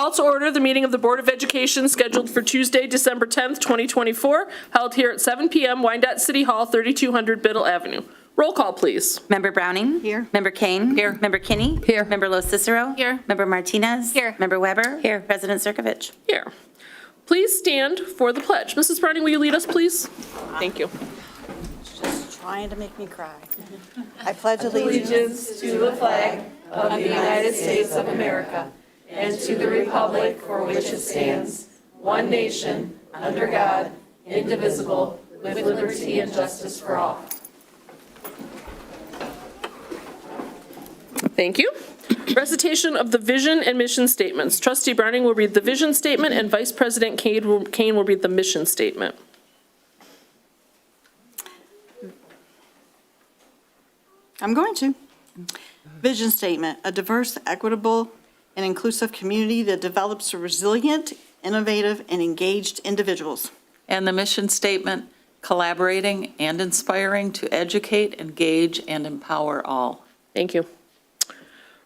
Call to order the meeting of the Board of Education scheduled for Tuesday, December 10th, 2024, held here at 7 p.m. Wyandotte City Hall, 3200 Biddle Avenue. Roll call, please. Member Browning? Here. Member Kane? Here. Member Kinney? Here. Member Lo Cicero? Here. Member Martinez? Here. Member Weber? Here. President Circovich? Here. Please stand for the pledge. Mrs. Browning, will you lead us, please? Thank you. Just trying to make me cry. I pledge allegiance To the flag of the United States of America and to the republic for which it stands, one nation, under God, indivisible, with liberty and justice for all. Thank you. Recitation of the vision and mission statements. Trustee Browning will read the vision statement and Vice President Kane will read the mission statement. I'm going to. Vision statement, a diverse, equitable, and inclusive community that develops resilient, innovative, and engaged individuals. And the mission statement, collaborating and inspiring to educate, engage, and empower all. Thank you.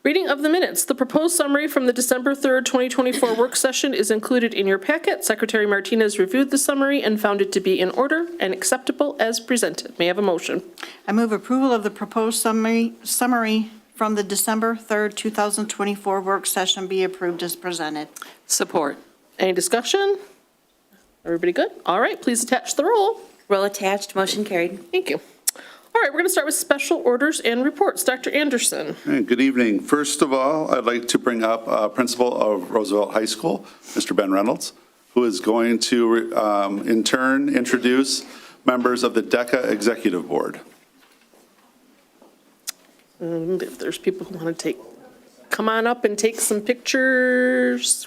Reading of the minutes. The proposed summary from the December 3rd, 2024 work session is included in your packet. Secretary Martinez reviewed the summary and found it to be in order and acceptable as presented. May I have a motion? I move approval of the proposed summary from the December 3rd, 2024 work session be approved as presented. Support. Any discussion? Everybody good? All right, please attach the roll. Roll attached, motion carried. Thank you. All right, we're going to start with special orders and reports. Dr. Anderson. Hey, good evening. First of all, I'd like to bring up Principal of Roosevelt High School, Mr. Ben Reynolds, who is going to in turn introduce members of the DECA Executive Board. If there's people who want to come on up and take some pictures.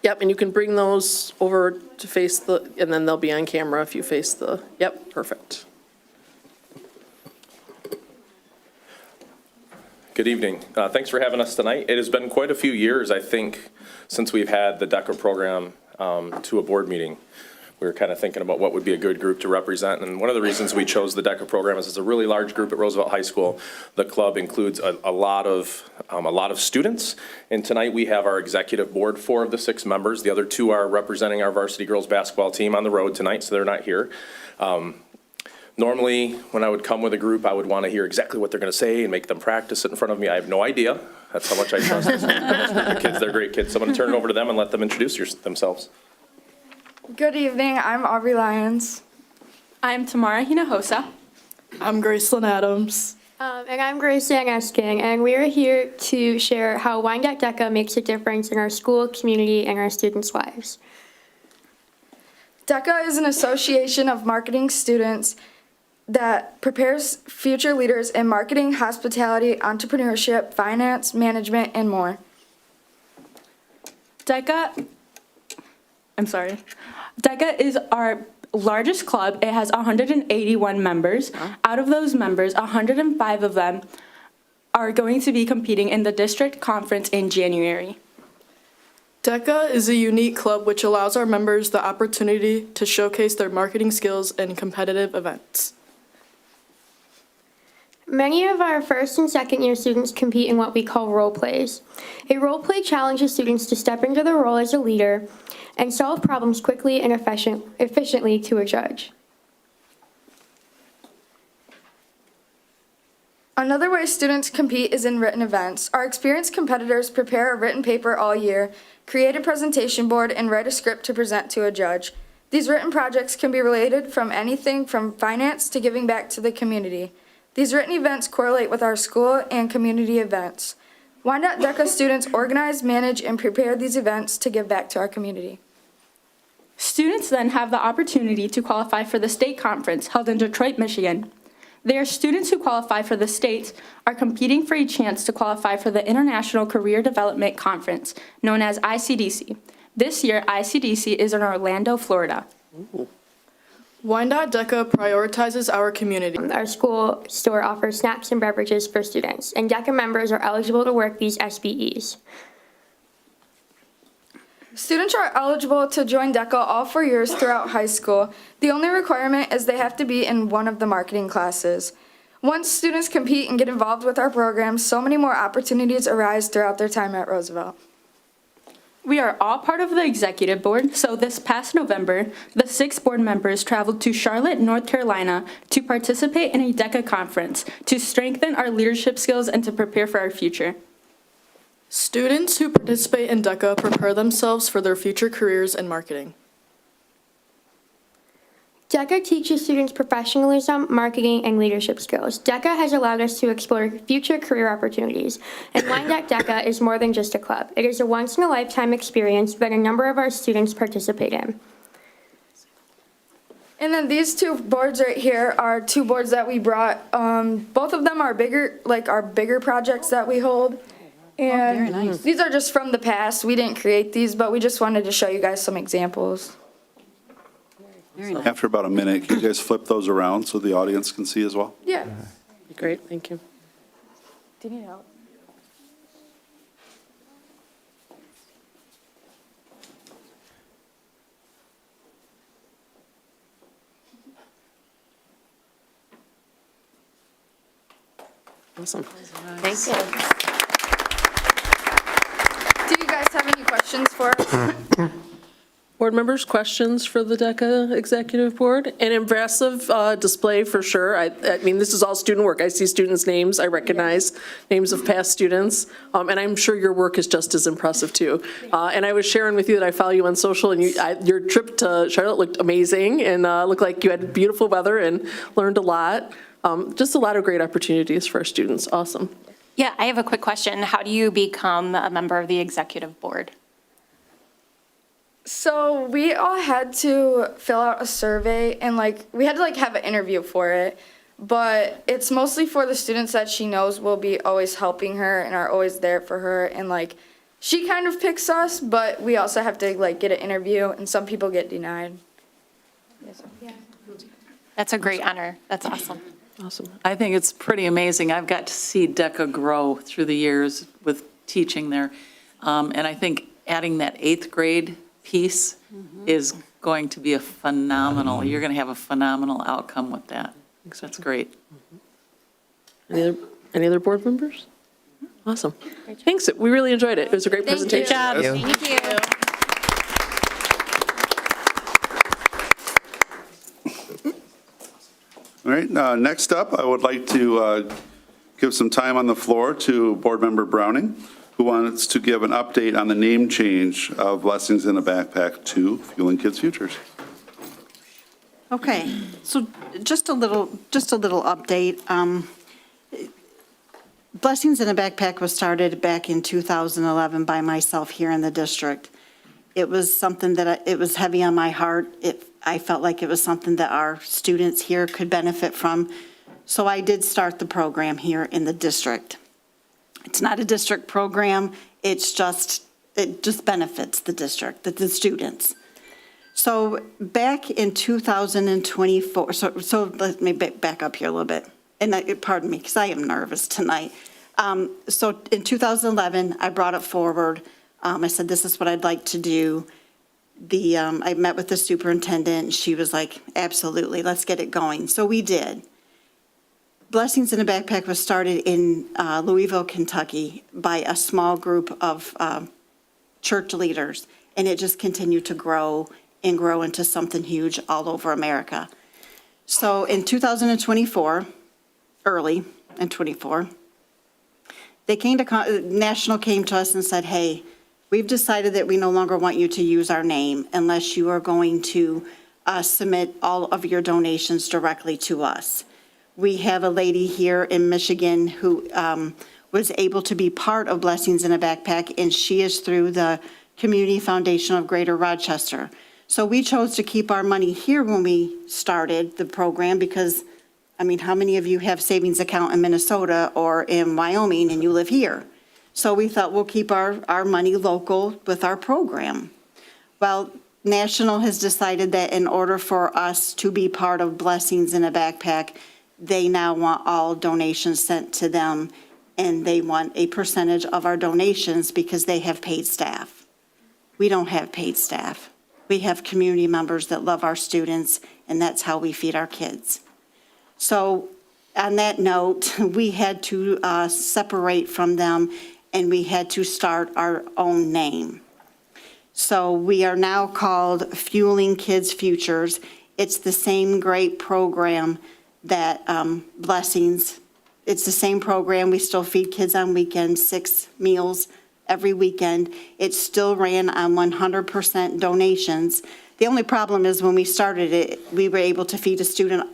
Yep, and you can bring those over to face and then they'll be on camera if you face yep, perfect. Good evening. Thanks for having us tonight. It has been quite a few years, I think, since we've had the DECA program to a board meeting. We were kind of thinking about what would be a good group to represent, and one of the reasons we chose the DECA program is it's a really large group at Roosevelt High School. The club includes a lot of students, and tonight we have our executive board, 4 of the 6 members. The other 2 are representing our varsity girls basketball team on the road tonight, so they're not here. Normally, when I would come with a group, I would want to hear exactly what they're going to say and make them practice it in front of me. I have no idea. That's how much I trust the kids. They're great kids. So I'm going to turn it over to them and let them introduce themselves. Good evening, I'm Aubrey Lyons. I'm Tamara Hinojosa. I'm Gracelyn Adams. And I'm Grace Esking, and we are here to share how Wyandotte DECA makes a difference in our school, community, and our students' lives. DECA is an association of marketing students that prepares future leaders in marketing, hospitality, entrepreneurship, finance, management, and more. DECA is our largest club. It has 181 members. Out of those members, 105 of them are going to be competing in the district conference in January. DECA is a unique club which allows our members the opportunity to showcase their marketing skills in competitive events. Many of our first and second year students compete in what we call role plays. A role play challenges students to step into the role as a leader and solve problems quickly and efficiently to a judge. Another way students compete is in written events. Our experienced competitors prepare a written paper all year, create a presentation board, and write a script to present to a judge. These written projects can be related from anything from finance to giving back to the community. These written events correlate with our school and community events. Wyandotte DECA students organize, manage, and prepare these events to give back to our community. Students then have the opportunity to qualify for the state conference held in Detroit, Michigan. Their students who qualify for the states are competing for a chance to qualify for the International Career Development Conference, known as ICDC. This year, ICDC is in Orlando, Florida. Ooh. Wyandotte DECA prioritizes our community. Our school store offers snacks and beverages for students, and DECA members are eligible to work these SBEs. Students are eligible to join DECA all 4 years throughout high school. The only requirement is they have to be in one of the marketing classes. Once students compete and get involved with our programs, so many more opportunities arise throughout their time at Roosevelt. We are all part of the executive board, so this past November, the 6 board members traveled to Charlotte, North Carolina to participate in a DECA conference to strengthen our leadership skills and to prepare for our future. Students who participate in DECA prepare themselves for their future careers in marketing. DECA teaches students professionalism, marketing, and leadership skills. DECA has allowed us to explore future career opportunities. And Wyandotte DECA is more than just a club. It is a once-in-a-lifetime experience that a number of our students participate in. And then these 2 boards right here are 2 boards that we brought. Both of them are bigger, like our bigger projects that we hold. And very nice. these are just from the past. We didn't create these, but we just wanted to show you guys some examples. Very nice. After about a minute, can you guys flip those around so the audience can see as well? Yeah. Great, thank you. Do you need help? Awesome. Thank you. Do you guys have any questions for us? Board members, questions for the DECA Executive Board? An impressive display for sure. I mean, this is all student work. I see students' names, I recognize names of past students, and I'm sure your work is just as impressive too. And I was sharing with you that I follow you on social, and your trip to Charlotte looked amazing, and looked like you had beautiful weather and learned a lot. Just a lot of great opportunities for our students. Awesome. Yeah, I have a quick question. How do you become a member of the executive board? So we all had to fill out a survey and we had to have an interview for it, but it's mostly for the students that she knows will be always helping her and are always there for her, and she kind of picks us, but we also have to get an interview, and some people get denied. That's a great honor. That's awesome. Awesome. I think it's pretty amazing. I've got to see DECA grow through the years with teaching there. And I think adding that 8th grade piece is going to be you're going to have a phenomenal outcome with that. That's great. Any other board members? Awesome. Thanks. We really enjoyed it. It was a great presentation. Good job. Thank you. All right, next up, I would like to give some time on the floor to Board Member Browning, who wants to give an update on the name change of Blessings in a Backpack to Fueling Kids' Futures. Okay, so just a little update. Blessings in a Backpack was started back in 2011 by myself here in the district. It was something that it was heavy on my heart. I felt like it was something that our students here could benefit from. So I did start the program here in the district. It's not a district program, it just benefits the district, the students. So back in 2024, so let me back up here a little bit. And pardon me, because I am nervous tonight. So in 2011, I brought it forward. I said, this is what I'd like to do. I met with the superintendent, and she was like, absolutely, let's get it going. So we did. Blessings in a Backpack was started in Louisville, Kentucky by a small group of church leaders, and it just continued to grow and grow into something huge all over America. So in 2024, early in 24, National came to us and said, hey, we've decided that we no longer want you to use our name unless you are going to submit all of your donations directly to us. We have a lady here in Michigan who was able to be part of Blessings in a Backpack, and she is through the Community Foundation of Greater Rochester. So we chose to keep our money here when we started the program because, I mean, how many of you have savings account in Minnesota or in Wyoming and you live here? So we thought we'll keep our money local with our program. Well, National has decided that in order for us to be part of Blessings in a Backpack, they now want all donations sent to them, and they want a percentage of our donations because they have paid staff. We don't have paid staff. We have community members that love our students, and that's how we feed our kids. So on that note, we had to separate from them, and we had to start our own name. So we are now called Fueling Kids Futures. It's the same great program that Blessings, it's the same program. We still feed kids on weekends, 6 meals every weekend. It still ran on 100% donations. The only problem is when we started it, we were able to feed a student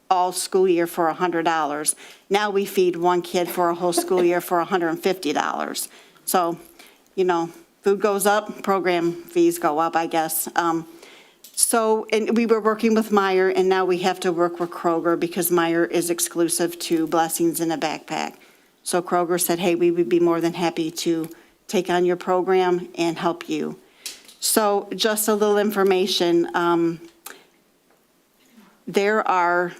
all school year for $100. Now we feed one kid for a whole school year for $150. So, you know, food goes up, program fees go up, I guess. So, and we were working with Meyer, and now we have to work with Kroger because Meyer is exclusive to Blessings in a Backpack. So Kroger said, hey, we would be more than happy to take on your program and help you. So just a little information. There are,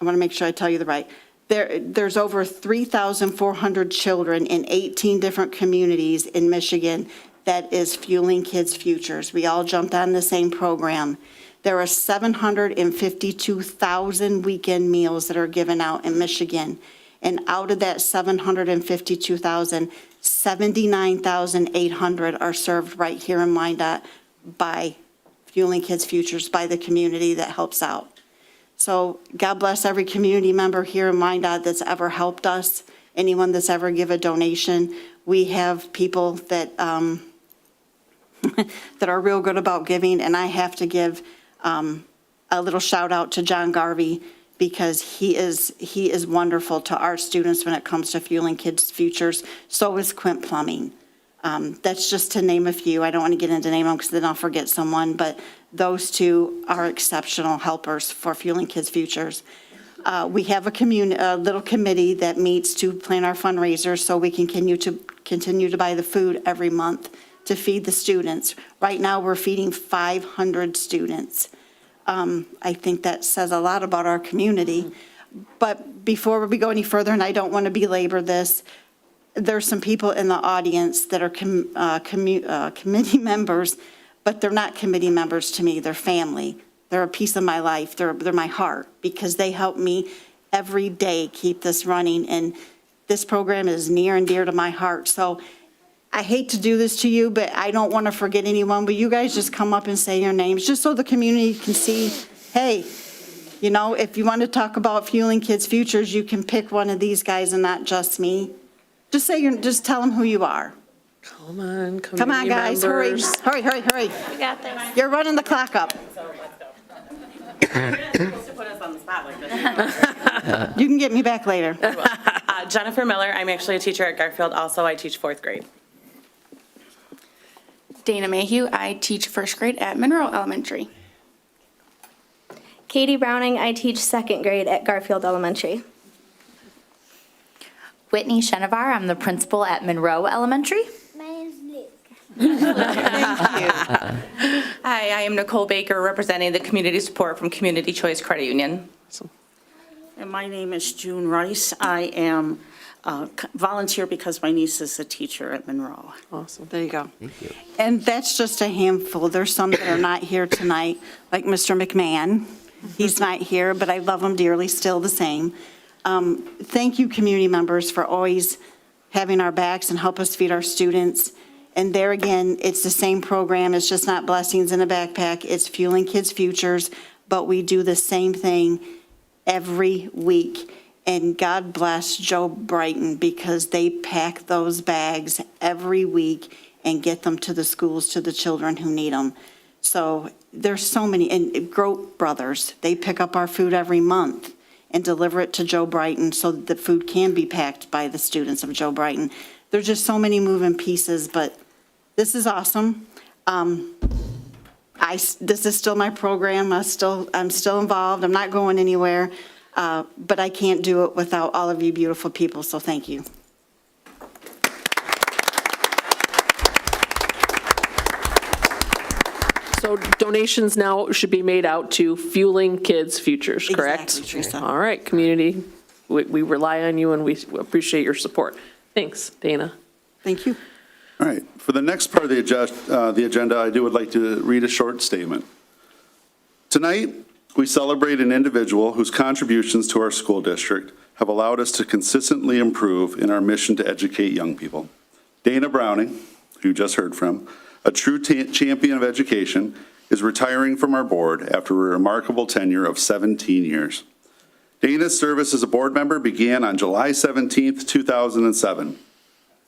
I want to make sure I tell you the right. There's over 3,400 children in 18 different communities in Michigan that is Fueling Kids Futures. We all jumped on the same program. There are 752,000 weekend meals that are given out in Michigan. And out of that 752,000, 79,800 are served right here in Wyandotte by Fueling Kids Futures, by the community that helps out. So God bless every community member here in Wyandotte that's ever helped us, anyone that's ever give a donation. We have people that that are real good about giving, and I have to give a little shout out to John Garvey because he is wonderful to our students when it comes to Fueling Kids Futures. So is Quint Plumbing. That's just to name a few. I don't want to get into name them because then I'll forget someone, but those two are exceptional helpers for Fueling Kids Futures. We have a little committee that meets to plan our fundraisers so we can continue to buy the food every month to feed the students. Right now, we're feeding 500 students. I think that says a lot about our community. But before we go any further, and I don't want to belabor this, there's some people in the audience that are committee members, but they're not committee members to me. They're family. They're a piece of my life. They're my heart because they help me every day keep this running. And this program is near and dear to my heart. So I hate to do this to you, but I don't want to forget anyone. Will you guys just come up and say your names just so the community can see, hey, you know, if you want to talk about Fueling Kids Futures, you can pick one of these guys and not just me. Just tell them who you are. Come on, Come on, guys, hurry. members. Hurry. We got this. You're running the clock up. You're supposed to put us on the spot like this. You can get me back later. Jennifer Miller, I'm actually a teacher at Garfield. Also, I teach 4th grade. Dana Mayhew, I teach 1st grade at Monroe Elementary. Katie Browning, I teach 2nd grade at Garfield Elementary. Whitney Shenovar, I'm the principal at Monroe Elementary. My name's Luke. Hi, I am Nicole Baker, representing the community support from Community Choice Credit Union. And my name is June Rice. I am volunteer because my niece is a teacher at Monroe. Awesome. There you go. Thank you. And that's just a handful. There's some that are not here tonight, like Mr. McMahon. He's not here, but I love him dearly, still the same. Thank you, community members, for always having our backs and help us feed our students. And there again, it's the same program. It's just not Blessings in a Backpack. It's Fueling Kids Futures, but we do the same thing every week. And God bless Joe Brighton because they pack those bags every week and get them to the schools, to the children who need them. So there's so many, and Grote Brothers, they pick up our food every month and deliver it to Joe Brighton so that the food can be packed by the students of Joe Brighton. There's just so many moving pieces, but this is awesome. This is still my program. I'm still involved. I'm not going anywhere, but I can't do it without all of you beautiful people, so thank you. So donations now should be made out to Fueling Kids Futures, correct? Exactly, Teresa. All right, community, we rely on you and we appreciate your support. Thanks, Dana. Thank you. All right, for the next part of the agenda, I would like to read a short statement. Tonight, we celebrate an individual whose contributions to our school district have allowed us to consistently improve in our mission to educate young people. Dana Browning, who you just heard from, a true champion of education, is retiring from our board after a remarkable tenure of 17 years. Dana's service as a board member began on July 17, 2007.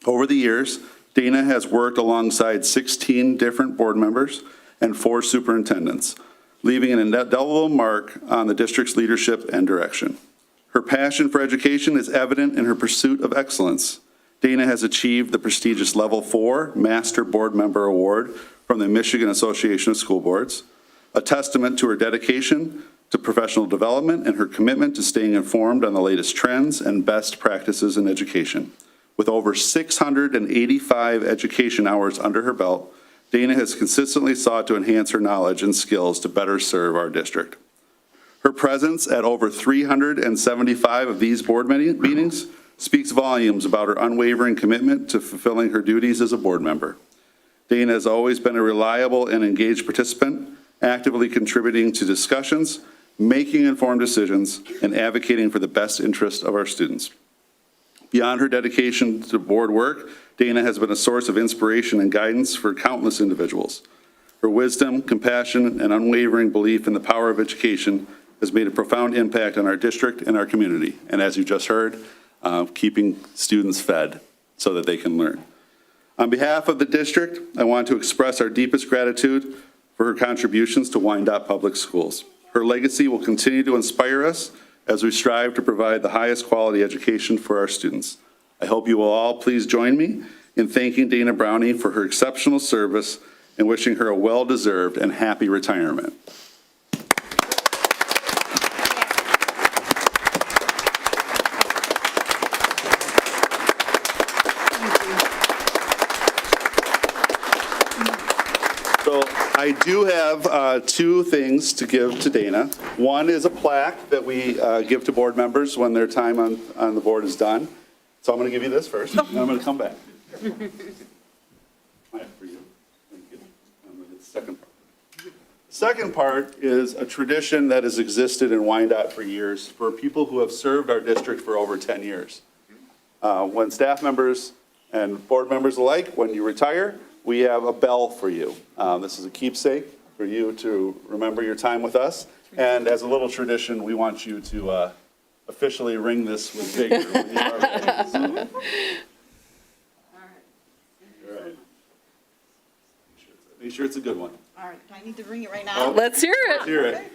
Over the years, Dana has worked alongside 16 different board members and 4 superintendents, leaving an indelible mark on the district's leadership and direction. Her passion for education is evident in her pursuit of excellence. Dana has achieved the prestigious Level 4 Master Board Member Award from the Michigan Association of School Boards, a testament to her dedication to professional development and her commitment to staying informed on the latest trends and best practices in education. With over 685 education hours under her belt, Dana has consistently sought to enhance her knowledge and skills to better serve our district. Her presence at over 375 of these board meetings speaks volumes about her unwavering commitment to fulfilling her duties as a board member. Dana has always been a reliable and engaged participant, actively contributing to discussions, making informed decisions, and advocating for the best interest of our students. Beyond her dedication to board work, Dana has been a source of inspiration and guidance for countless individuals. Her wisdom, compassion, and unwavering belief in the power of education has made a profound impact on our district and our community. And as you just heard, keeping students fed so that they can learn. On behalf of the district, I want to express our deepest gratitude for her contributions to Wyandotte Public Schools. Her legacy will continue to inspire us as we strive to provide the highest quality education for our students. I hope you will all please join me in thanking Dana Browning for her exceptional service and wishing her a well-deserved and happy retirement. So I do have 2 things to give to Dana. One is a plaque that we give to board members when their time on the board is done. So I'm going to give you this first, and then I'm going to come back. For you. Thank you. I'm going to get the second part. The second part is a tradition that has existed in Wyandotte for years for people who have served our district for over 10 years. When staff members and board members alike, when you retire, we have a bell for you. This is a keepsake for you to remember your time with us. And as a little tradition, we want you to officially ring this with vigor when you are ready. So. All right. Make sure it's a good one. All right, do I need to ring it right now? Let's hear it. Let's hear it.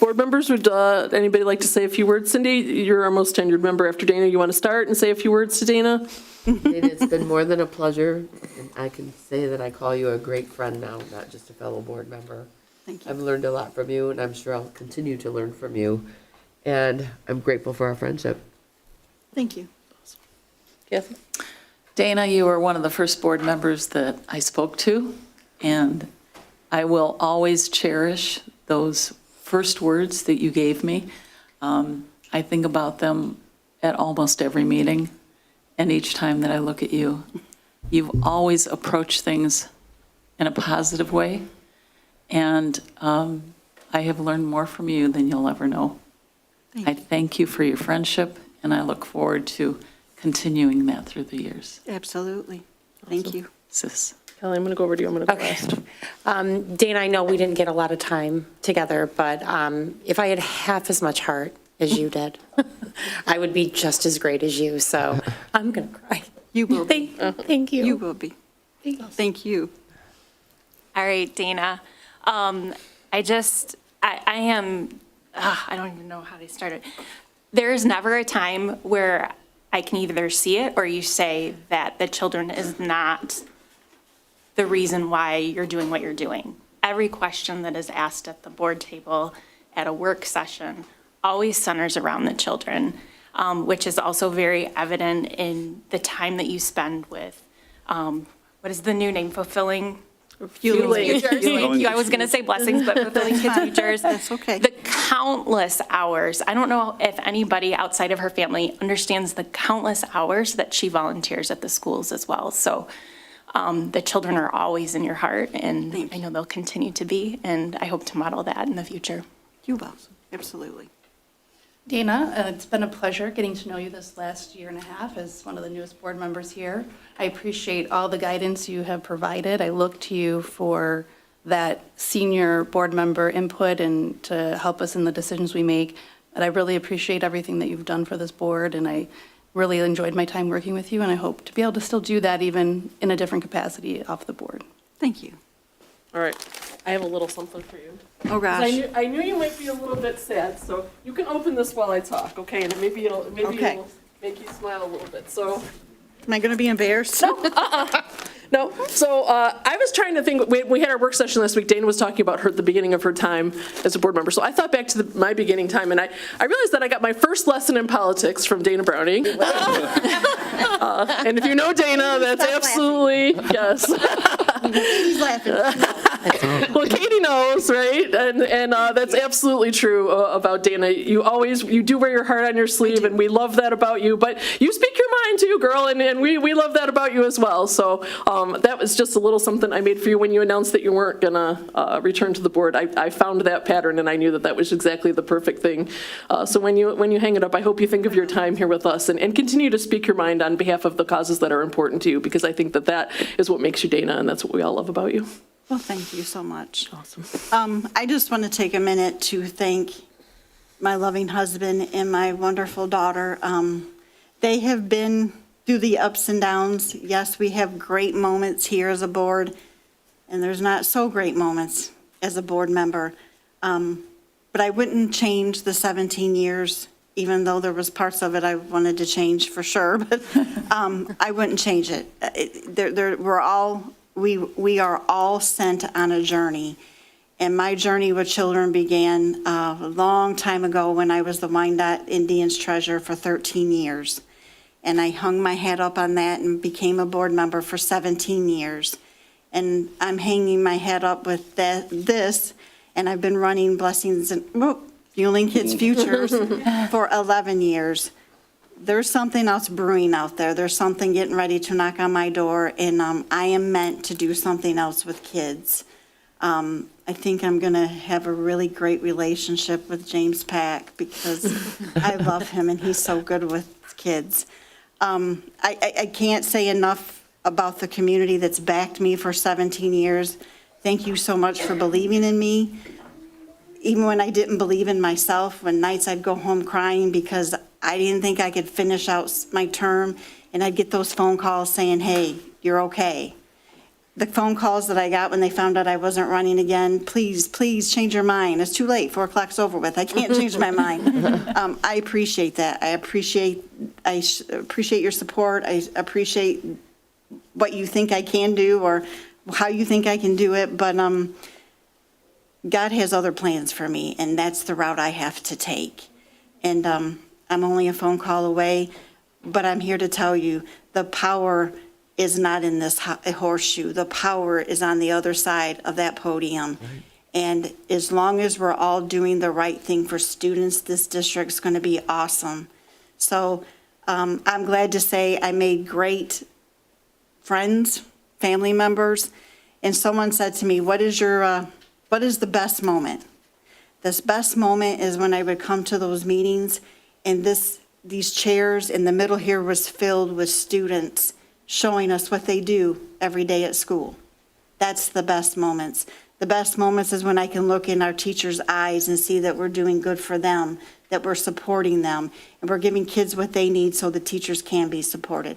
Board members, would anybody like to say a few words? Cindy, you're our most tenured member after Dana. You want to start and say a few words to Dana? Dana, it's been more than a pleasure, and I can say that I call you a great friend now, not just a fellow board member. Thank you. I've learned a lot from you, and I'm sure I'll continue to learn from you, and I'm grateful for our friendship. Thank you. Kathy? Dana, you were one of the first board members that I spoke to, and I will always cherish those first words that you gave me. I think about them at almost every meeting, and each time that I look at you. You've always approached things in a positive way, and I have learned more from you than you'll ever know. I thank you for your friendship, and I look forward to continuing that through the years. Absolutely. Thank you. Sis. Kelly, I'm going to go over to you. I'm going to go last. Dana, I know we didn't get a lot of time together, but if I had half as much heart as you did, I would be just as great as you. So I'm going to cry. You will be. Thank you. You will be. Thank you. All right, Dana. I don't even know how to start it. There is never a time where I can either see it or you say that the children is not the reason why you're doing what you're doing. Every question that is asked at the board table, at a work session, always centers around the children, which is also very evident in the time that you spend with, what is the new name, fueling futures. Thank you. I was going to say blessings, but fulfilling kids' futures. That's okay. The countless hours. I don't know if anybody outside of her family understands the countless hours that she volunteers at the schools as well. So the children are always in your heart, and I know they'll continue to be, and I hope to model that in the future. Cuba, absolutely. Dana, it's been a pleasure getting to know you this last year and a half as one of the newest board members here. I appreciate all the guidance you have provided. I look to you for that senior board member input and to help us in the decisions we make. And I really appreciate everything that you've done for this board, and I really enjoyed my time working with you, and I hope to be able to still do that even in a different capacity off the board. Thank you. All right, I have a little something for you. Oh, gosh. I knew you might be a little bit sad, so you can open this while I talk, okay? And maybe it'll Okay. make you smile a little bit, so. Am I going to be embarrassed? No, so I was trying to think, we had our work session last week, Dana was talking about the beginning of her time as a board member, so I thought back to my beginning time, and I realized that I got my first lesson in politics from Dana Browning. And if you know Dana, that's absolutely, yes. He's laughing. Well, Katie knows, right? And that's absolutely true about Dana. You do wear your heart on your sleeve, and we love that about you, but you speak your mind too, girl, and we love that about you as well. So that was just a little something I made for you when you announced that you weren't gonna return to the board. I found that pattern, and I knew that was exactly the perfect thing. So when you hang it up, I hope you think of your time here with us and continue to speak your mind on behalf of the causes that are important to you, because I think that is what makes you Dana, and that's what we all love about you. Well, thank you so much. Awesome. I just want to take a minute to thank my loving husband and my wonderful daughter. They have been through the ups and downs. Yes, we have great moments here as a board, and there's not so great moments as a board member. But I wouldn't change the 17 years, even though there was parts of it I wanted to change for sure, but I wouldn't change it. We are all sent on a journey. And my journey with children began a long time ago when I was the Wyandotte Indians treasurer for 13 years. And I hung my hat up on that and became a board member for 17 years. And I'm hanging my hat up with this, and I've been running Blessings and Fueling Kids' Futures for 11 years. There's something else brewing out there. There's something getting ready to knock on my door, and I am meant to do something else with kids. I think I'm going to have a really great relationship with James Pack because I love him and he's so good with kids. I can't say enough about the community that's backed me for 17 years. Thank you so much for believing in me. Even when I didn't believe in myself, when nights I'd go home crying because I didn't think I could finish out my term, and I'd get those phone calls saying, hey, you're okay. The phone calls that I got when they found out I wasn't running again, please change your mind. It's too late, 4 o'clock's over with. I can't change my mind. I appreciate that. I appreciate your support. I appreciate what you think I can do or how you think I can do it, but God has other plans for me, and that's the route I have to take. And I'm only a phone call away, but I'm here to tell you the power is not in this horseshoe. The power is on the other side of that podium. Right. And as long as we're all doing the right thing for students, this district's going to be awesome. So I'm glad to say I made great friends, family members, and someone said to me, what is the best moment? This best moment is when I would come to those meetings and these chairs in the middle here was filled with students showing us what they do every day at school. That's the best moments. The best moments is when I can look in our teachers' eyes and see that we're doing good for them, that we're supporting them, and we're giving kids what they need so the teachers can be supported.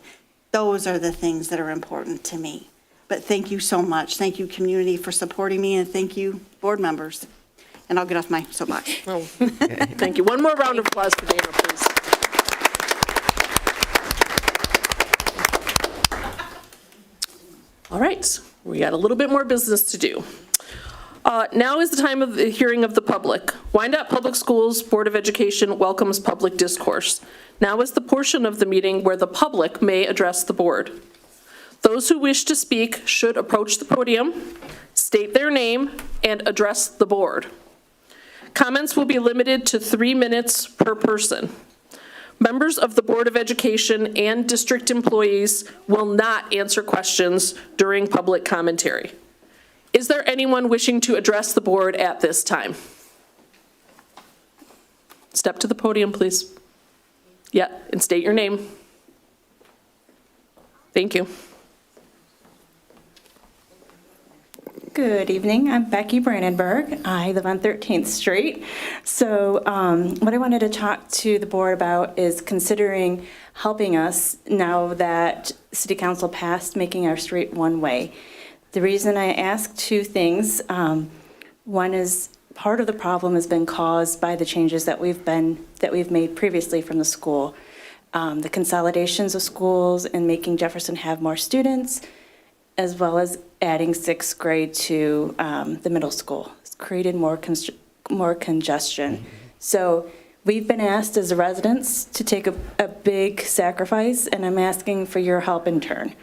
Those are the things that are important to me. But thank you so much. Thank you, community, for supporting me, and thank you, board members. And I'll get off my soapbox. Oh, thank you. One more round of applause for Dana, please. All right, we got a little bit more business to do. Now is the time of the hearing of the public. Wyandotte Public Schools Board of Education welcomes public discourse. Now is the portion of the meeting where the public may address the board. Those who wish to speak should approach the podium, state their name, and address the board. Comments will be limited to 3 minutes per person. Members of the Board of Education and district employees will not answer questions during public commentary. Is there anyone wishing to address the board at this time? Step to the podium, please. Yeah, and state your name. Thank you. Good evening. I'm Becky Brandenburg. I live on 13th Street. So what I wanted to talk to the board about is considering helping us now that City Council passed making our street one-way. The reason I ask two things, one is part of the problem has been caused by the changes that we've made previously from the school. The consolidations of schools and making Jefferson have more students, as well as adding sixth grade to the middle school. It's created more congestion. So we've been asked as residents to take a big sacrifice, and I'm asking for your help in turn.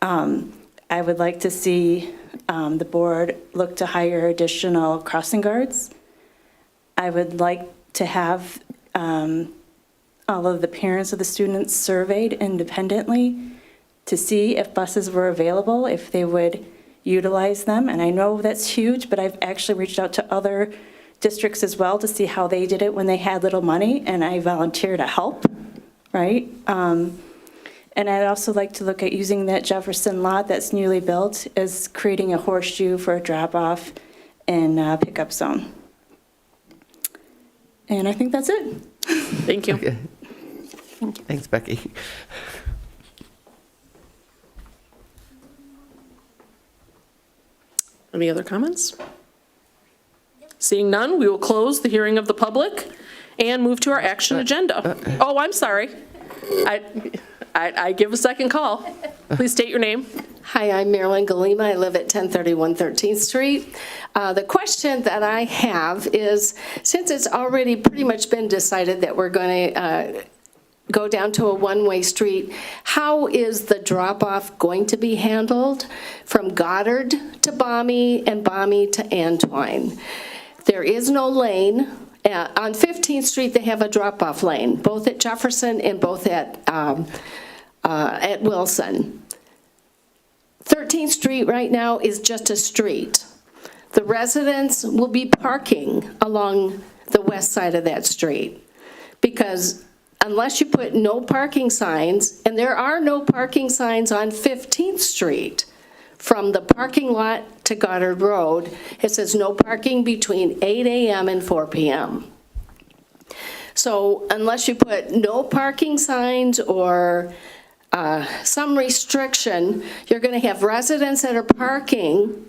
I would like to see the board look to hire additional crossing guards. I would like to have all of the parents of the students surveyed independently to see if buses were available, if they would utilize them. And I know that's huge, but I've actually reached out to other districts as well to see how they did it when they had little money, and I volunteer to help, right? And I'd also like to look at using that Jefferson lot that's newly built as creating a horseshoe for a drop-off and pickup zone. And I think that's it. Thank you. Okay. Thanks, Becky. Any other comments? Seeing none, we will close the hearing of the public and move to our action agenda. Oh, I'm sorry. I give a second call. Please state your name. Hi, I'm Marilyn Galima. I live at 1031 13th Street. The question that I have is, since it's already pretty much been decided that we're going to go down to a one-way street, how is the drop-off going to be handled from Goddard to Bommy and Bommy to Antwine? There is no lane. On 15th Street, they have a drop-off lane, both at Jefferson and both at Wilson. 13th Street right now is just a street. The residents will be parking along the west side of that street because unless you put no parking signs, and there are no parking signs on 15th Street, from the parking lot to Goddard Road, it says no parking between 8 a.m. and 4 p.m. So unless you put no parking signs or some restriction, you're going to have residents that are parking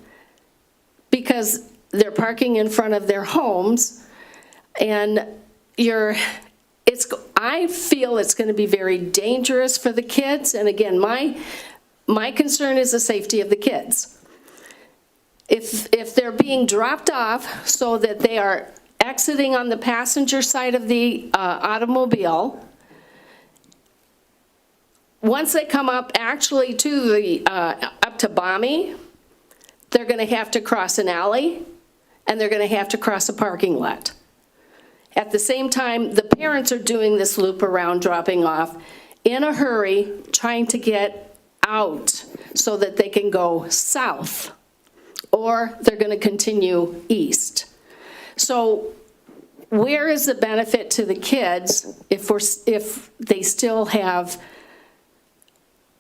because they're parking in front of their homes, and I feel it's going to be very dangerous for the kids. And again, my concern is the safety of the kids. If they're being dropped off so that they are exiting on the passenger side of the automobile, once they come up actually to the up to Bommy, they're going to have to cross an alley and they're going to have to cross a parking lot. At the same time, the parents are doing this loop around, dropping off in a hurry, trying to get out so that they can go south, or they're going to continue east. So where is the benefit to the kids if they still have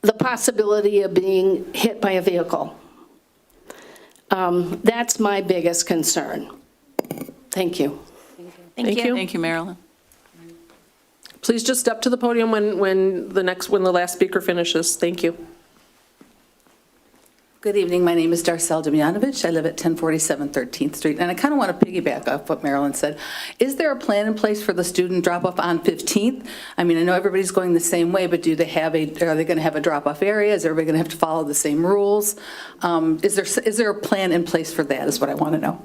the possibility of being hit by a vehicle? That's my biggest concern. Thank you. Thank you. Thank you, Marilyn. Please just step to the podium when the last speaker finishes. Thank you. Good evening. My name is Darcel Demjanovic. I live at 1047 13th Street, and I kind of want to piggyback off what Marilyn said. Is there a plan in place for the student drop-off on 15th? I mean, I know everybody's going the same way, but are they going to have a drop-off area? Is everybody going to have to follow the same rules? Is there a plan in place for that is what I want to know.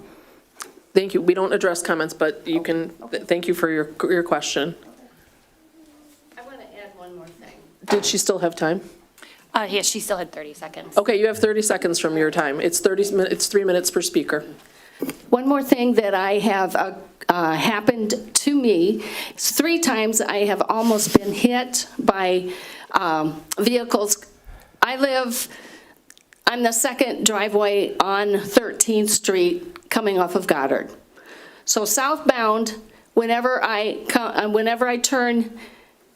Thank you. We don't address comments, but you can, thank you for your question. I want to add one more thing. Did she still have time? Yes, she still had 30 seconds. Okay, you have 30 seconds from your time. It's 3 minutes per speaker. One more thing that I have happened to me, 3 times I have almost been hit by vehicles. I'm the second driveway on 13th Street coming off of Goddard. So southbound, whenever I turn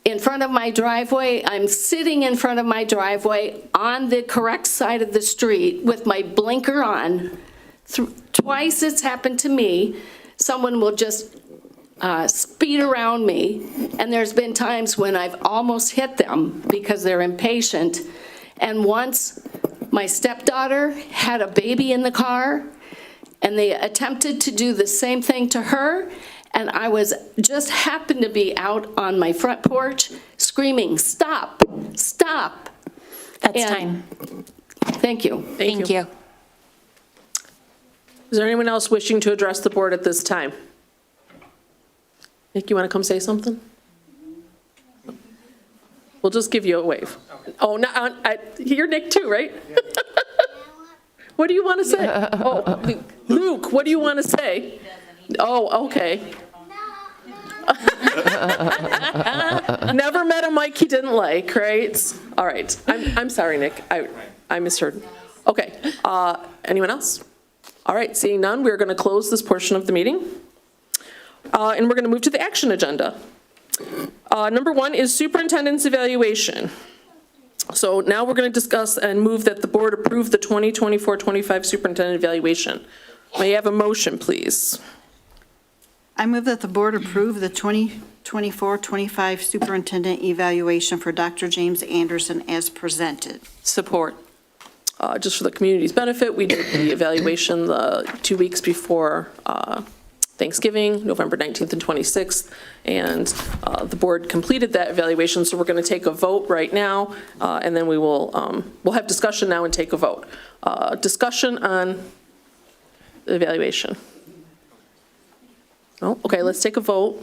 in front of my driveway, I'm sitting in front of my driveway on the correct side of the street with my blinker on. Twice it's happened to me. Someone will just speed around me, and there's been times when I've almost hit them because they're impatient. And once my stepdaughter had a baby in the car, and they attempted to do the same thing to her, and I just happened to be out on my front porch screaming, "Stop, stop." That's time. Thank you. Thank you. Is there anyone else wishing to address the board at this time? Nick, you want to come say something? We'll just give you a wave. Oh, no, you're Nick too, right? What do you want to say? Oh, Luke, what do you want to say? Oh, okay. Never met a Mike he didn't like, right? All right. I'm sorry, Nick. I misheard. Okay. Anyone else? All right. Seeing none, we're going to close this portion of the meeting. And we're going to move to the action agenda. Number 1 is superintendent's evaluation. So now we're going to discuss and move that the board approve the 2024-25 superintendent evaluation. May I have a motion, please? I move that the board approve the 2024-25 superintendent evaluation for Dr. James Anderson as presented. Support. Just for the community's benefit, we did the evaluation the 2 weeks before Thanksgiving, November 19th and 26th, and the board completed that evaluation, so we're going to take a vote right now, and then we'll have discussion now and take a vote. Discussion on the evaluation. Oh, okay, let's take a vote.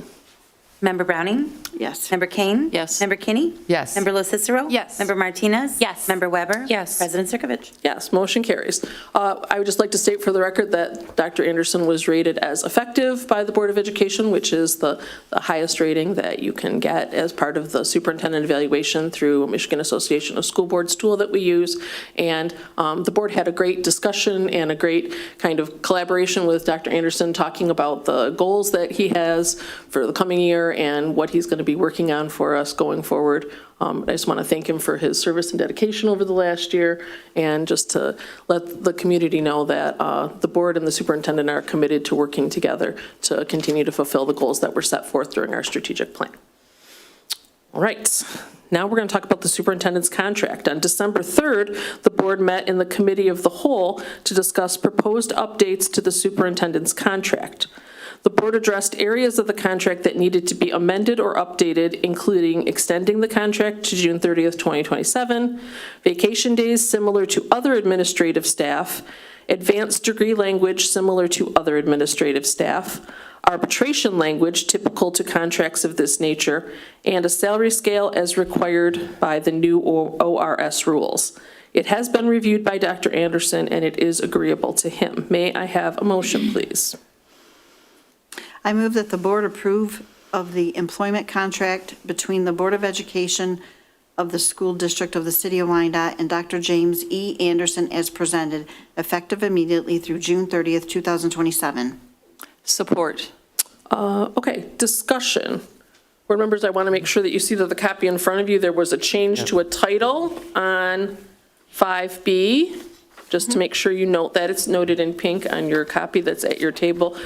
Member Browning? Yes. Member Kane? Yes. Member Kinney? Yes. Member LoCicero? Yes. Member Martinez? Yes. Member Weber? Yes. President Circovich? Yes, motion carries. I would just like to state for the record that Dr. Anderson was rated as effective by the Board of Education, which is the highest rating that you can get as part of the superintendent evaluation through Michigan Association of School Boards tool that we use. And the board had a great discussion and a great kind of collaboration with Dr. Anderson, talking about the goals that he has for the coming year and what he's going to be working on for us going forward. I just want to thank him for his service and dedication over the last year, and just to let the community know that the board and the superintendent are committed to working together to continue to fulfill the goals that were set forth during our strategic plan. All right, now we're going to talk about the superintendent's contract. On December 3rd, the board met in the committee of the whole to discuss proposed updates to the superintendent's contract. The board addressed areas of the contract that needed to be amended or updated, including extending the contract to June 30th, 2027, vacation days similar to other administrative staff, advanced degree language similar to other administrative staff, arbitration language typical to contracts of this nature, and a salary scale as required by the new ORS rules. It has been reviewed by Dr. Anderson, and it is agreeable to him. May I have a motion, please? I move that the board approve of the employment contract between the Board of Education of the School District of the City of Wyandotte and Dr. James E. Anderson as presented, effective immediately through June 30th, 2027. Support. Okay, discussion. Board members, I want to make sure that you see that the copy in front of you, there was a change to a title on 5B. Just to make sure you note that, it's noted in pink on your copy that's at your table,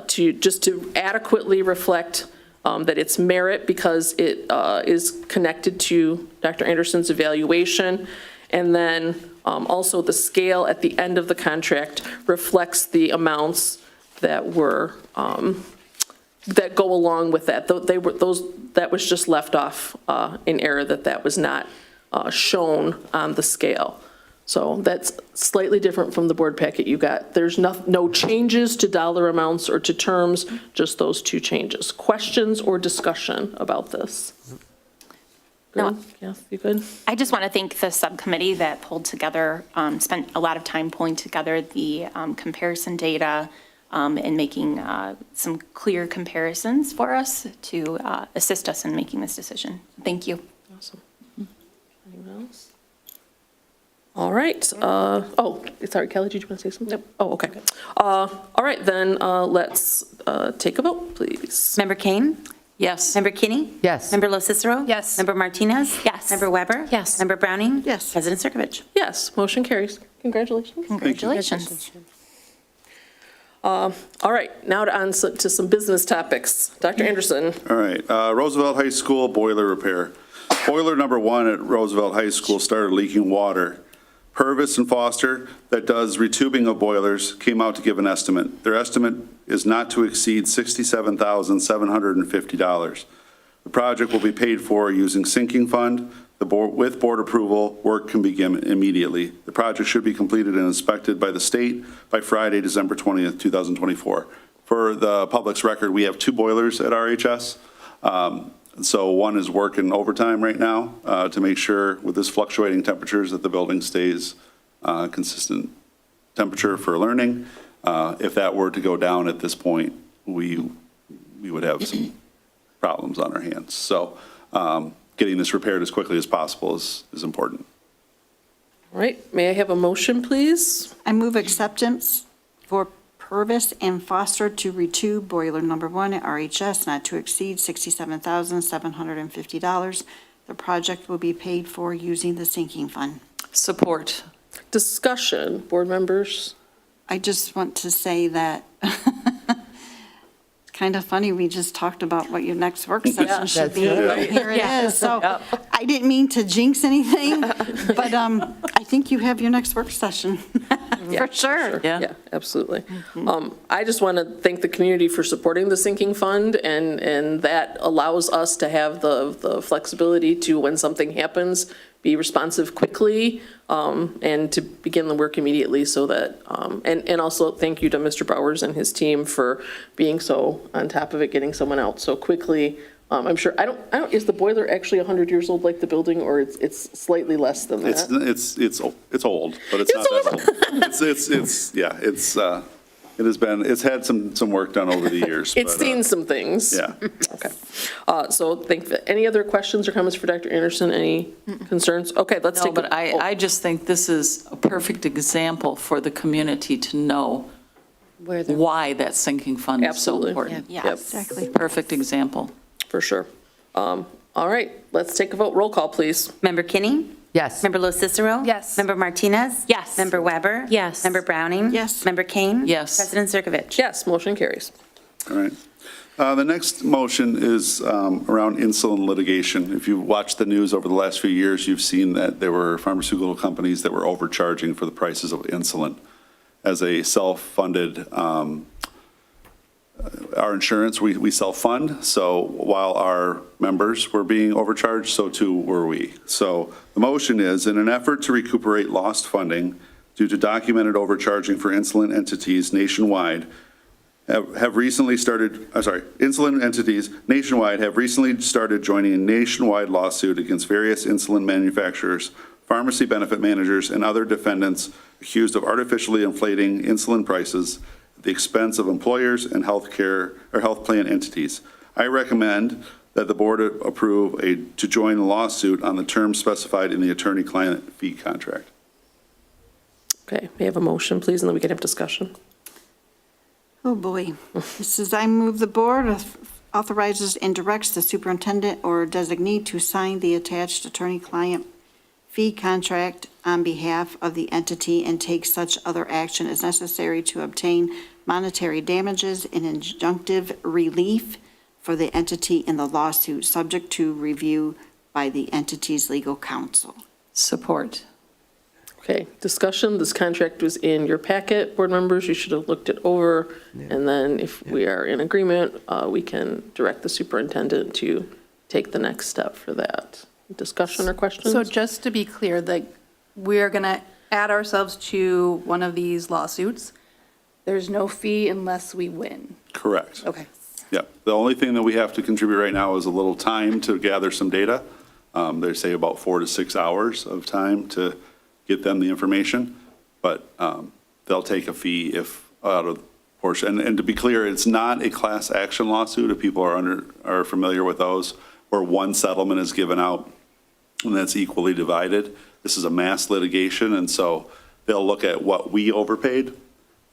to adequately reflect that it's merit, because it is connected to Dr. Anderson's evaluation. And then also the scale at the end of the contract reflects the amounts that were that go along with that. That was just left off in error, that was not shown on the scale. So that's slightly different from the board packet you got. There's no changes to dollar amounts or to terms, just those two changes. Questions or discussion about this? Good? Yeah, you good? I just want to thank the subcommittee that pulled together, spent a lot of time pulling together the comparison data and making some clear comparisons for us to assist us in making this decision. Thank you. Awesome. Anyone else? All right. Sorry, Kelly, did you want to say something? Yep. Oh, okay. All right, then let's take a vote, please. Member Kane? Yes. Member Kinney? Yes. Member Lo Cicero? Yes. Member Martinez? Yes. Member Weber? Yes. Member Browning? Yes. President Circovich? Yes, motion carries. Congratulations. Congratulations. All right, now to some business topics. Dr. Anderson. All right, Roosevelt High School boiler repair. Boiler number 1 at Roosevelt High School started leaking water. Purvis and Foster, that does retubing of boilers, came out to give an estimate. Their estimate is not to exceed $67,750. The project will be paid for using sinking fund. With board approval, work can begin immediately. The project should be completed and inspected by the state by Friday, December 20th, 2024. For the public's record, we have 2 boilers at RHS. So one is working overtime right now to make sure with this fluctuating temperatures that the building stays consistent temperature for learning. If that were to go down at this point, we would have some problems on our hands. So getting this repaired as quickly as possible is important. All right, may I have a motion, please? I move acceptance for Purvis and Foster to retube boiler number 1 at RHS not to exceed $67,750. The project will be paid for using the sinking fund. Support. Discussion, board members. I just want to say that it's kind of funny, we just talked about what your next work session should be. right. Here it is. So I didn't mean to jinx anything, but I think you have your next work session. For sure. Yeah, absolutely. I just want to thank the community for supporting the sinking fund, and that allows us to have the flexibility to, when something happens, be responsive quickly and to begin the work immediately so that, and also thank you to Mr. Bowers and his team for being so on top of it, getting someone out so quickly. I'm sure, I don't, is the boiler actually 100 years old like the building, or it's slightly less than that? It's old, but it's not that old. It's had some work done over the years. It's but, seen some things. Yeah. Okay. So any other questions or comments for Dr. Anderson? Any concerns? Okay, let's No, take. but I just think this is a perfect example for the community to know why that sinking fund is so Absolutely. important. Yes. Yep. Exactly. Perfect example. For sure. All right, let's take a vote. Roll call, please. Member Kinney? Yes. Member Lo Cicero? Yes. Member Martinez? Yes. Member Weber? Yes. Member Browning? Yes. Member Kane? Yes. President Circovich? Yes, motion carries. All right. The next motion is around insulin litigation. If you've watched the news over the last few years, you've seen that there were pharmaceutical companies that were overcharging for the prices of insulin. As a self-funded, our insurance, we self-fund, so while our members were being overcharged, so too were we. So the motion is, in an effort to recuperate lost funding due to documented overcharging for insulin entities nationwide, insulin entities nationwide have recently started joining a nationwide lawsuit against various insulin manufacturers, pharmacy benefit managers, and other defendants accused of artificially inflating insulin prices at the expense of employers and health plan entities. I recommend that the board approve to join the lawsuit on the terms specified in the attorney-client fee contract. Okay, may I have a motion, please, and then we can have discussion. Oh, boy. This is, I move the board authorizes and directs the superintendent or designee to sign the attached attorney-client fee contract on behalf of the entity and take such other action as necessary to obtain monetary damages and injunctive relief for the entity in the lawsuit, subject to review by the entity's legal counsel. Support. Okay, discussion, this contract was in your packet, board members, you should have looked it over, and then if we are in agreement, we can direct the superintendent to take the next step for that. Discussion or questions? So just to be clear, that we're going to add ourselves to one of these lawsuits. There's no fee unless we win. Correct. Okay. Yeah, the only thing that we have to contribute right now is a little time to gather some data. They say about 4 to 6 hours of time to get them the information, but they'll take a fee if out of portion. And to be clear, it's not a class action lawsuit, if people are familiar with those, where one settlement is given out and that's equally divided. This is a mass litigation, and so they'll look at what we overpaid,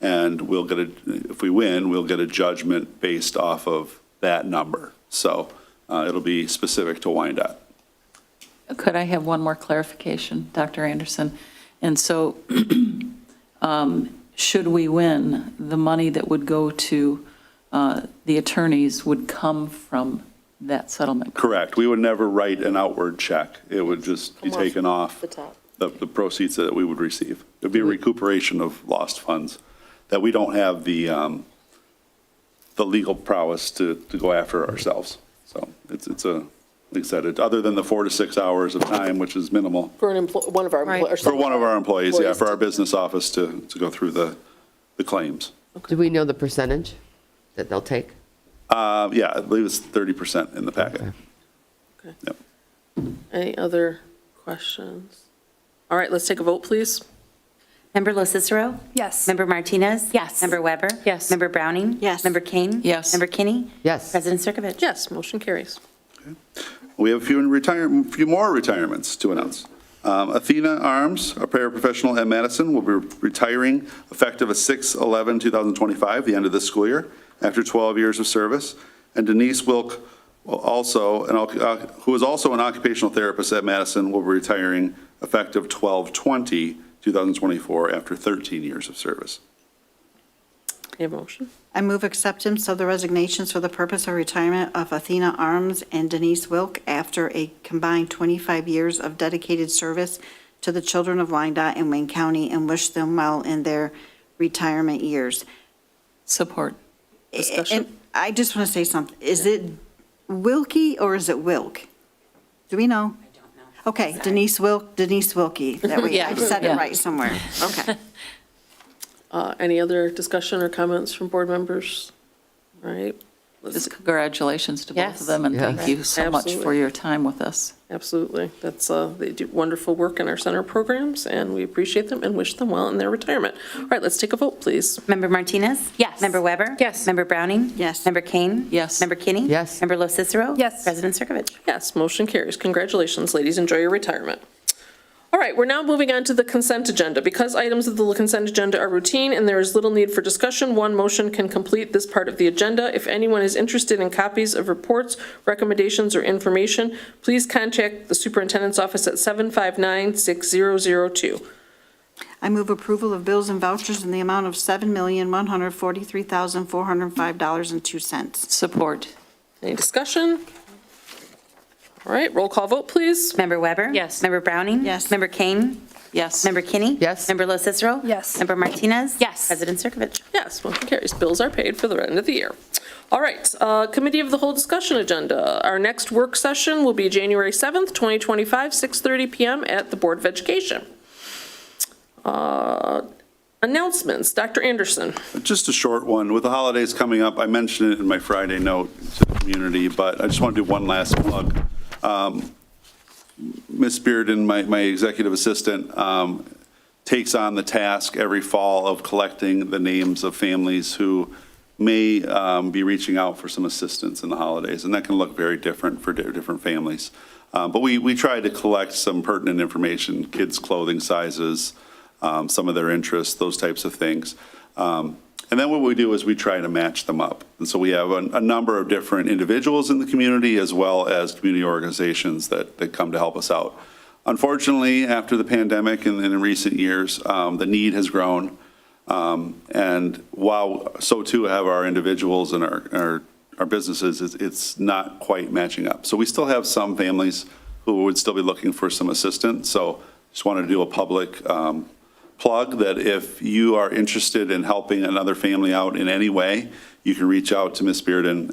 and we'll get if we win, we'll get a judgment based off of that number. So it'll be specific to Wyandotte. Could I have one more clarification, Dr. Anderson? And so, should we win, the money that would go to the attorneys would come from that settlement? Correct. We would never write an outward check. It would just be taken off the proceeds that we would receive. It would be a recuperation of lost funds that we don't have the legal prowess to go after ourselves. So it's a, like I said, other than the 4 to 6 hours of time, which is minimal. For one of our employees. For one of our employees, yeah, for our business office to go through the claims. Do we know the percentage that they'll take? Yeah, I believe it's 30% in the packet. Okay. Yep. Any other questions? All right, let's take a vote, please. Member Lo Cicero? Yes. Member Martinez? Yes. Member Weber? Yes. Member Browning? Yes. Member Kane? Yes. Member Kinney? Yes. President Circovich? Yes, motion carries. We have a few more retirements to announce. Athena Arms, a paraprofessional at Madison, will be retiring effective 6/11/2025, the end of this school year, after 12 years of service. And Denise Wilk, who is also an occupational therapist at Madison, will be retiring effective 12/20/2024 after 13 years of service. You have a motion? I move acceptance of the resignations for the purpose of retirement of Athena Arms and Denise Wilk after a combined 25 years of dedicated service to the children of Wyandotte and Wayne County, and wish them well in their retirement years. Support. Discussion? And I just want to say something. Is it Wilkie or is it Wilk? Do we know? I don't know. Okay, Denise Wilkie. That way I said it Yeah. right somewhere. Okay. Any other discussion or comments from board members? All right. Just congratulations to both Yes. of them, and thank you so much Absolutely. for your time with us. Absolutely. That's, they do wonderful work in our center programs, and we appreciate them and wish them well in their retirement. All right, let's take a vote, please. Member Martinez? Yes. Member Weber? Yes. Member Browning? Yes. Member Kane? Yes. Member Kinney? Yes. Member Lo Cicero? Yes. President Circovich? Yes, motion carries. Congratulations, ladies. Enjoy your retirement. All right, we're now moving on to the consent agenda. Because items of the consent agenda are routine and there is little need for discussion, one motion can complete this part of the agenda. If anyone is interested in copies of reports, recommendations, or information, please contact the superintendent's office at 759-6002. I move approval of bills and vouchers in the amount of $7,143,405.02. Support. Any discussion? All right, roll call vote, please. Member Weber? Yes. Member Browning? Yes. Member Kane? Yes. Member Kinney? Yes. Member Lo Cicero? Yes. Member Martinez? Yes. President Circovich? Yes, motion carries. Bills are paid for the end of the year. All right, Committee of the Whole discussion agenda. Our next work session will be January 7th, 2025, 6:30 PM at the Board of Education. Announcements, Dr. Anderson. Just a short one. With the holidays coming up, I mentioned it in my Friday note to the community, but I just want to do one last plug. Ms. Bearden, my executive assistant, takes on the task every fall of collecting the names of families who may be reaching out for some assistance in the holidays, and that can look very different for different families. But we try to collect some pertinent information, kids' clothing sizes, some of their interests, those types of things. And then what we do is we try to match them up. And so we have a number of different individuals in the community as well as community organizations that come to help us out. Unfortunately, after the pandemic and in recent years, the need has grown. And while so too have our individuals and our businesses, it's not quite matching up. So we still have some families who would still be looking for some assistance. So just wanted to do a public plug that if you are interested in helping another family out in any way, you can reach out to Ms. Bearden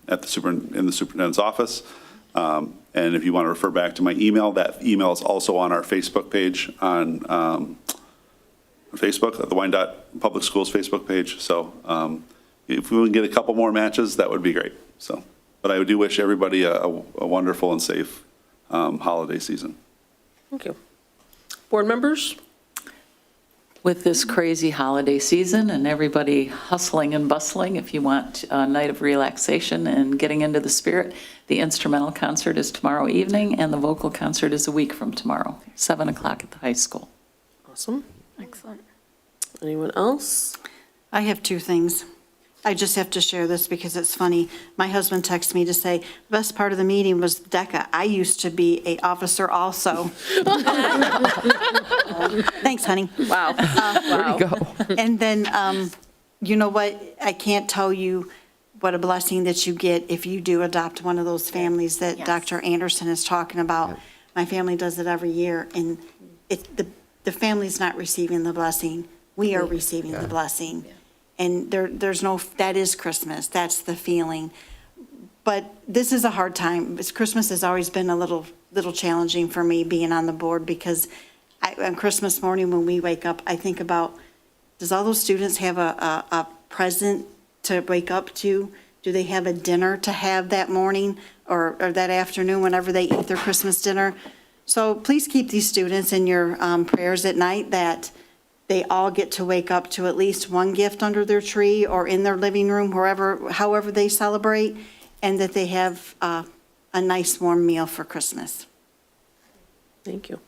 in the superintendent's office. And if you want to refer back to my email, that email is also on our Facebook page on Facebook, the Wyandotte Public Schools Facebook page. So if we can get a couple more matches, that would be great. So, but I do wish everybody a wonderful and safe holiday season. Thank you. Board members? With this crazy holiday season and everybody hustling and bustling, if you want a night of relaxation and getting into the spirit, the instrumental concert is tomorrow evening, and the vocal concert is a week from tomorrow, 7 o'clock at the high school. Awesome. Excellent. Anyone else? I have two things. I just have to share this because it's funny. My husband texted me to say, the best part of the meeting was DECA. I used to be a officer also. Thanks, honey. Wow. There you go. And then, you know what? I can't tell you what a blessing that you get if you do adopt one of those families that Dr. Anderson is talking about. My family does it every year, and the family's not receiving the blessing. We are receiving the blessing. And there's no, that is Christmas. That's the feeling. But this is a hard time. Christmas has always been a little challenging for me being on the board because on Christmas morning when we wake up, I think about, does all those students have a present to wake up to? Do they have a dinner to have that morning or that afternoon whenever they eat their Christmas dinner? So please keep these students in your prayers at night that they all get to wake up to at least one gift under their tree or in their living room, however they celebrate, and that they have a nice warm meal for Christmas. Thank you.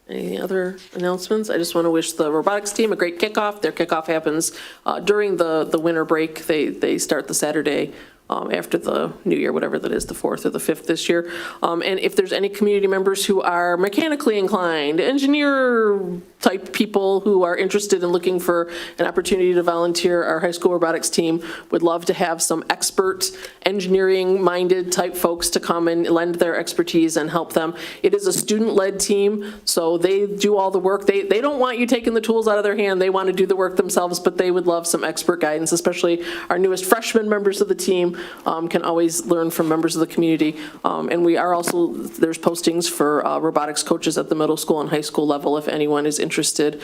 Any other announcements? I just want to wish the robotics team a great kickoff. Their kickoff happens during the winter break. They start the Saturday after the new year, whatever that is, the 4th or the 5th this year. And if there's any community members who are mechanically inclined, engineer-type people who are interested in looking for an opportunity to volunteer, our high school robotics team would love to have some expert engineering-minded type folks to come and lend their expertise and help them. It is a student-led team, so they do all the work. They don't want you taking the tools out of their hand. They want to do the work themselves, but they would love some expert guidance, especially our newest freshman members of the team can always learn from members of the community. And we are also, there's postings for robotics coaches at the middle school and high school level if anyone is interested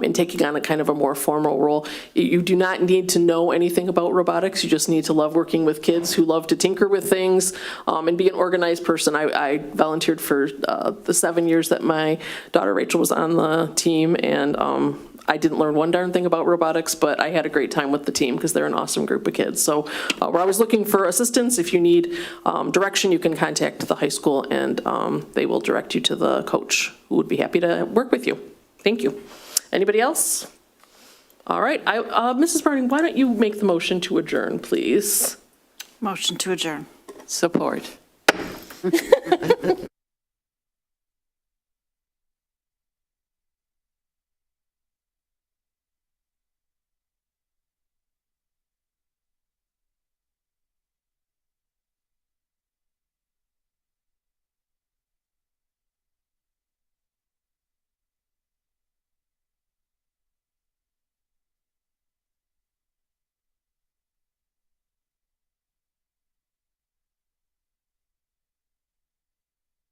in taking on a kind of a more formal role. You do not need to know anything about robotics. You just need to love working with kids who love to tinker with things and be an organized person. I volunteered for the 7 years that my daughter Rachel was on the team, and I didn't learn one darn thing about robotics, but I had a great time with the team because they're an awesome group of kids. So we're always looking for assistance. If you need direction, you can contact the high school, and they will direct you to the coach who would be happy to work with you. Thank you. Anybody else? All right. Mrs. Browning, why don't you make the motion to adjourn, please? Motion to adjourn. Support.